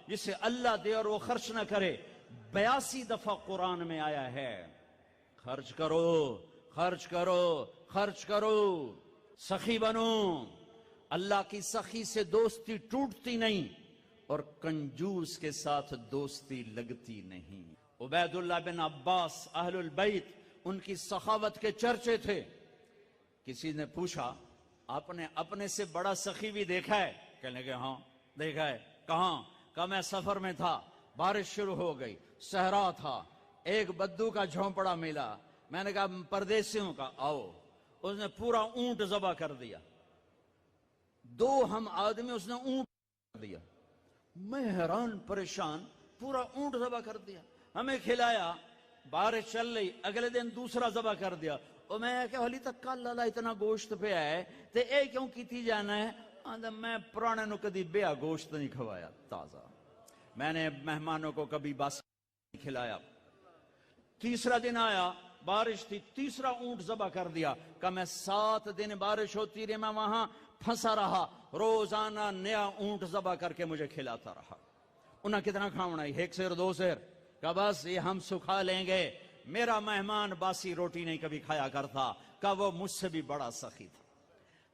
جسے اللہ دے اور وہ خرچ نہ کرے. 82 دفعہ قرآن میں آیا ہے خرچ کرو، خرچ کرو، خرچ کرو، سخی بنو. اللہ کی سخی سے دوستی ٹوٹتی نہیں اور کنجوس کے ساتھ دوستی لگتی نہیں. عبید اللہ بن عباس اہل البیت، ان کی سخاوت کے چرچے تھے. کسی نے پوچھا آپ نے اپنے سے بڑا سخی بھی دیکھا ہے؟ کہنے لگے ہاں دیکھا ہے. کہاں؟ کہا میں سفر میں تھا، بارش شروع ہو گئی، صحرا تھا، ایک بدو کا جھونپڑا ملا. میں نے کہا پردیسیوں کا، آؤ. اس نے پورا اونٹ ذبح کر دیا، 2 ہم آدمی اس نے اونٹ کر دیا. میں حیران پریشان، پورا اونٹ ذبح کر دیا. ہمیں کھلایا، بارش چل رہی، اگلے دن دوسرا ذبح کر دیا. اور میں کہ حالی تک کل اللہ اتنا گوشت پہ آئے تے اے کیوں کیتی جانا ہے؟ میں پرانے نو کدی بیا گوشت نہیں کھوایا تازہ، میں نے مہمانوں کو کبھی بس نہیں کھلایا. تیسرا دن آیا، بارش تھی، تیسرا اونٹ ذبح کر دیا. کہ میں 7 دن بارش ہوتی رہی، میں وہاں پھنسا رہا، روزانہ نیا اونٹ ذبح کر کے مجھے کھلاتا رہا. انہیں کتنا کھاونا ہے؟ 1 سیر 2 سیر. کہ بس یہ ہم سکھا لیں گے. میرا مہمان باسی روٹی نہیں کبھی کھایا کرتا. کہ وہ مجھ سے بھی بڑا سخی تھا.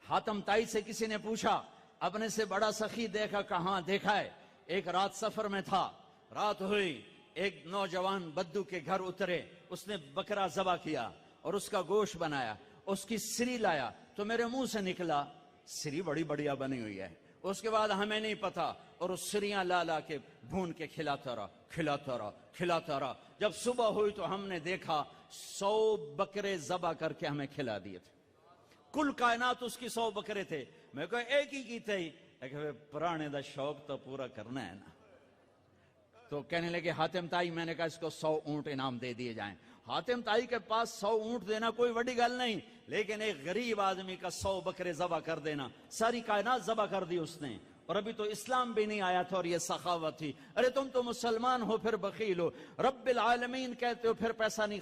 حاتم تائی سے کسی نے پوچھا اپنے سے بڑا سخی دیکھا؟ کہاں دیکھا ہے؟ ایک رات سفر میں تھا، رات ہوئی، ایک نوجوان بدو کے گھر اترے، اس نے بکرا ذبح کیا اور اس کا گوشت بنایا، اس کی سری لایا تو میرے منہ سے نکلا سری بڑی بڑھیا بنی ہوئی ہے. اس کے بعد ہمیں نہیں پتا، اور اس سریاں لا لا کے بھون کے کھلاتا رہا، کھلاتا رہا، کھلاتا رہا. جب صبح ہوئی تو ہم نے دیکھا 100 بکرے ذبح کر کے ہمیں کھلا دیے تھے. کل کائنات اس کی 100 بکرے تھے. میں کہا ایک ہی کی تھی. لیکن پرانے دا شوق تو پورا کرنا ہے نا. تو کہنے لگے حاتم تائی، میں نے کہا اس کو 100 اونٹ انعام دے دیے جائیں. حاتم تائی کے پاس 100 اونٹ دینا کوئی بڑی گل نہیں، لیکن ایک غریب آدمی کا 100 بکرے ذبح کر دینا، ساری کائنات ذبح کر دی اس نے. اور ابھی تو اسلام بھی نہیں آیا تھا اور یہ سخاوت تھی. ارے تم تو مسلمان ہو پھر بخیل ہو، رب العالمین کہتے ہو پھر پیسہ نہیں